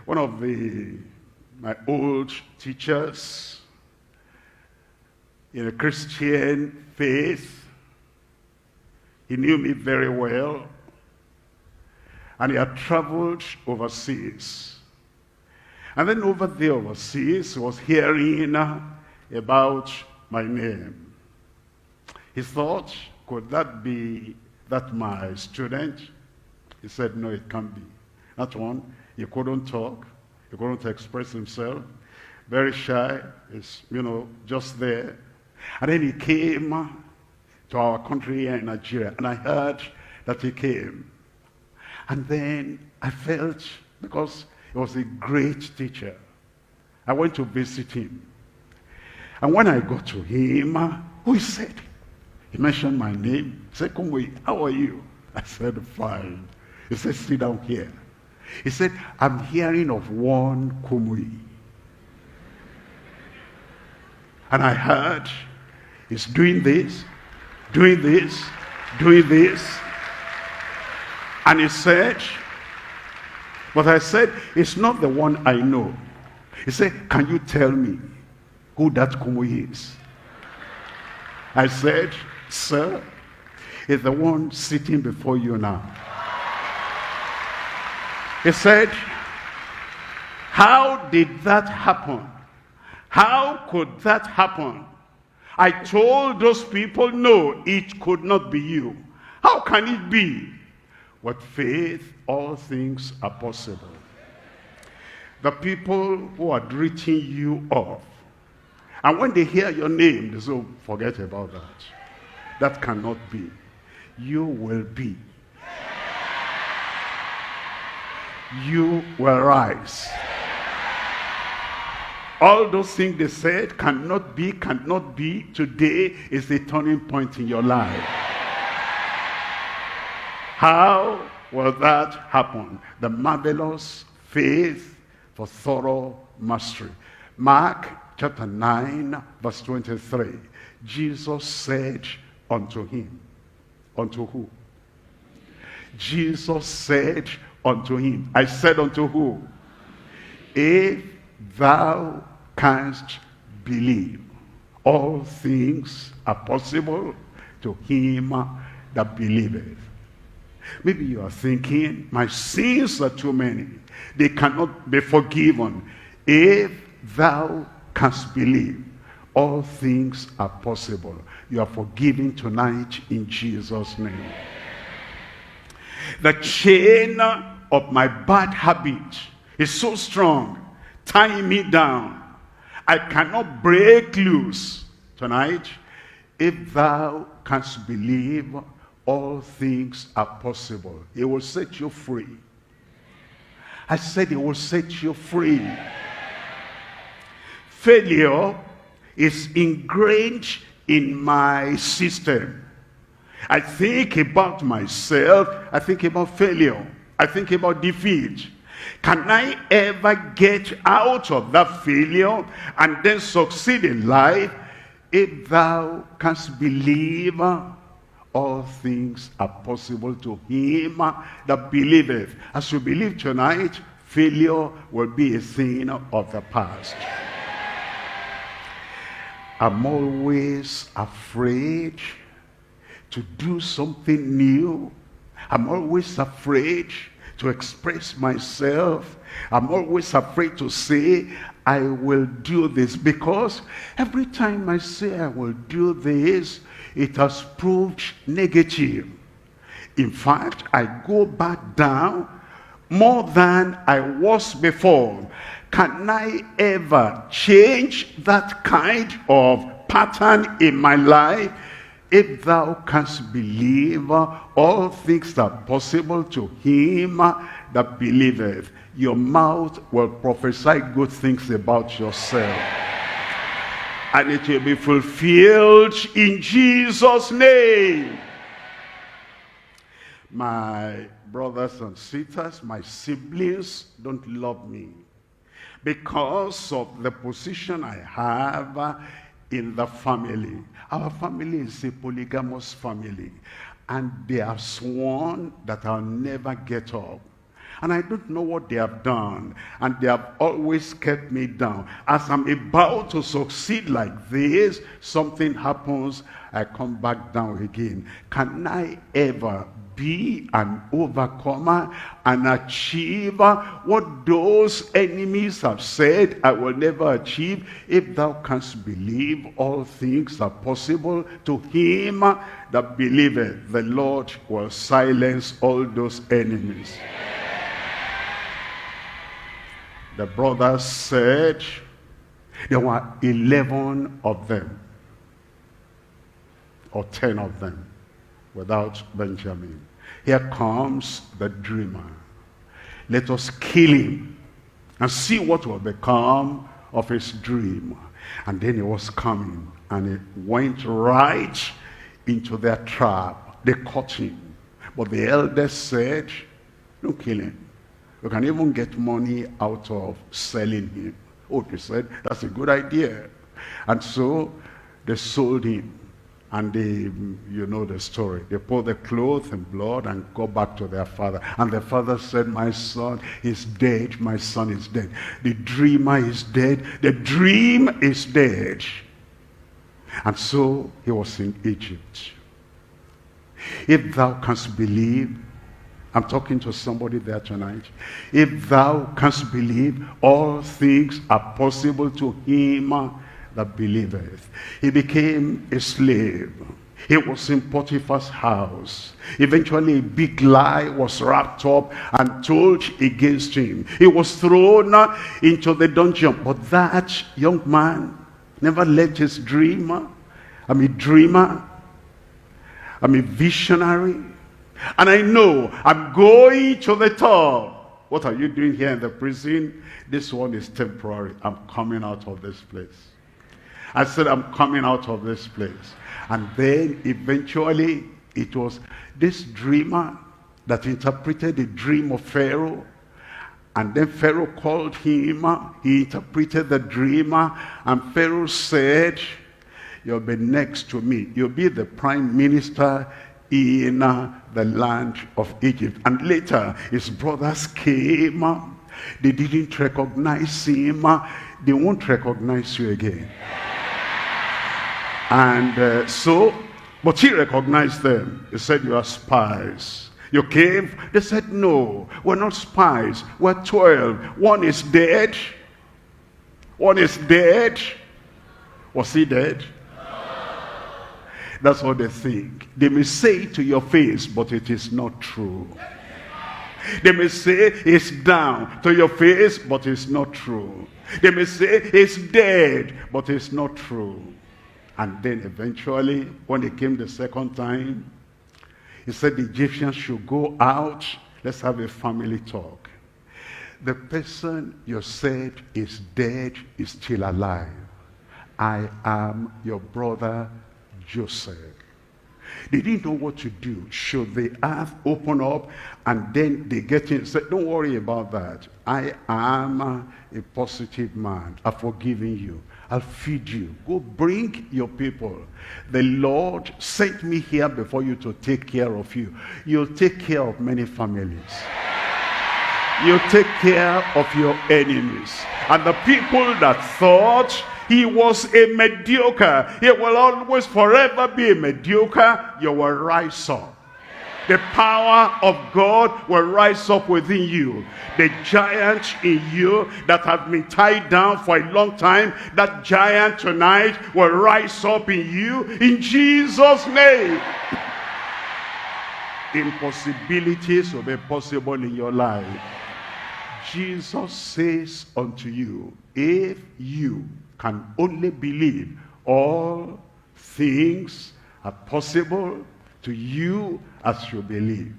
One of my old teachers in a Christian faith, he knew me very well, and he had traveled overseas. And then over there overseas, he was hearing about my name. He thought, could that be that my student? He said, no, it can't be. That one, he couldn't talk, he couldn't express himself, very shy, is, just there. And then he came to our country here in Nigeria, and I heard that he came. And then I felt, because he was a great teacher, I went to visit him. And when I got to him, who he said? He mentioned my name. He said, Kumuyi, how are you? I said, fine. He said, sit down here. He said, I'm hearing of one Kumuyi. And I heard he's doing this, doing this, doing this. And he said, but I said, it's not the one I know. He said, can you tell me who that Kumuyi is? I said, sir, it's the one sitting before you now. He said, how did that happen? How could that happen? I told those people, no, it could not be you. How can it be? With faith, all things are possible. The people who had written you off, and when they hear your name, they say, oh, forget about that. That cannot be. You will be. You will rise. All those things they said cannot be. Today is the turning point in your life. How will that happen? The marvelous faith for thorough mastery. Mark chapter 9, verse 23. Jesus said unto him. Unto who? Jesus said unto him. I said unto who? If thou canst believe, all things are possible to him that believeth. Maybe you are thinking, my sins are too many. They cannot be forgiven. If thou canst believe, all things are possible. You are forgiven tonight in Jesus' name. The chain of my bad habit is so strong, tying me down. I cannot break loose tonight. If thou canst believe, all things are possible. It will set you free. I said it will set you free. Failure is ingrained in my system. I think about myself. I think about failure. I think about defeat. Can I ever get out of that failure and then succeed in life? If thou canst believe, all things are possible to him that believeth. As you believe tonight, failure will be a thing of the past. I'm always afraid to do something new. I'm always afraid to express myself. I'm always afraid to say, I will do this, because every time I say I will do this, it has proved negative. In fact, I go back down more than I was before. Can I ever change that kind of pattern in my life? If thou canst believe, all things are possible to him that believeth. Your mouth will prophesy good things about yourself. And it will be fulfilled in Jesus' name. My brothers and sisters, my siblings don't love me because of the position I have in the family. Our family is a polygamous family, and they have sworn that I'll never get up. And I don't know what they have done. And they have always kept me down. As I'm about to succeed like this, something happens. I come back down again. Can I ever be an overcomer and achieve what those enemies have said I will never achieve? If thou canst believe, all things are possible to him that believeth. The Lord will silence all those enemies. The brothers said there were 11 of them, or 10 of them, without Benjamin. Here comes the dreamer. Let us kill him and see what will become of his dream. And then he was coming, and he went right into their trap. They caught him. But the elders said, don't kill him. You can even get money out of selling him. Oh, they said, that's a good idea. And so they sold him. And they, you know the story. They poured the clothes in blood and go back to their father. And the father said, my son is dead. My son is dead. The dreamer is dead. The dream is dead. And so he was in Egypt. If thou canst believe, I'm talking to somebody there tonight. If thou canst believe, all things are possible to him that believeth. He became a slave. He was in Potiphar's house. Eventually a big lie was wrapped up and told against him. He was thrown into the dungeon. But that young man never let his dream. I'm a dreamer. I'm a visionary. And I know I'm going to the top. What are you doing here in the prison? This one is temporary. I'm coming out of this place. I said, I'm coming out of this place. And then eventually it was this dreamer that interpreted the dream of Pharaoh. And then Pharaoh called him. He interpreted the dream. And Pharaoh said, you'll be next to me. You'll be the prime minister in the land of Egypt. And later his brothers came. They didn't recognize him. They won't recognize you again. And but he recognized them. He said, you are spies. You came? They said, no, we're not spies. We're 12. One is dead. One is dead. Was he dead? That's what they think. They may say it to your face, but it is not true. They may say it's down to your face, but it's not true. They may say it's dead, but it's not true. And then eventually, when it came the second time, he said the Egyptians should go out. Let's have a family talk. The person you said is dead is still alive. I am your brother Joseph. They didn't know what to do. Should the earth open up and then they get in? Said, don't worry about that. I am a positive man. I've forgiven you. I'll feed you. Go bring your people. The Lord sent me here before you to take care of you. You'll take care of many families. You'll take care of your enemies. And the people that thought he was a mediocre, he will always forever be a mediocre, you will rise up. The power of God will rise up within you. The giant in you that has been tied down for a long time, that giant tonight will rise up in you in Jesus' name. Impossibilities will be possible in your life. Jesus says unto you, if you can only believe, all things are possible to you as you believe.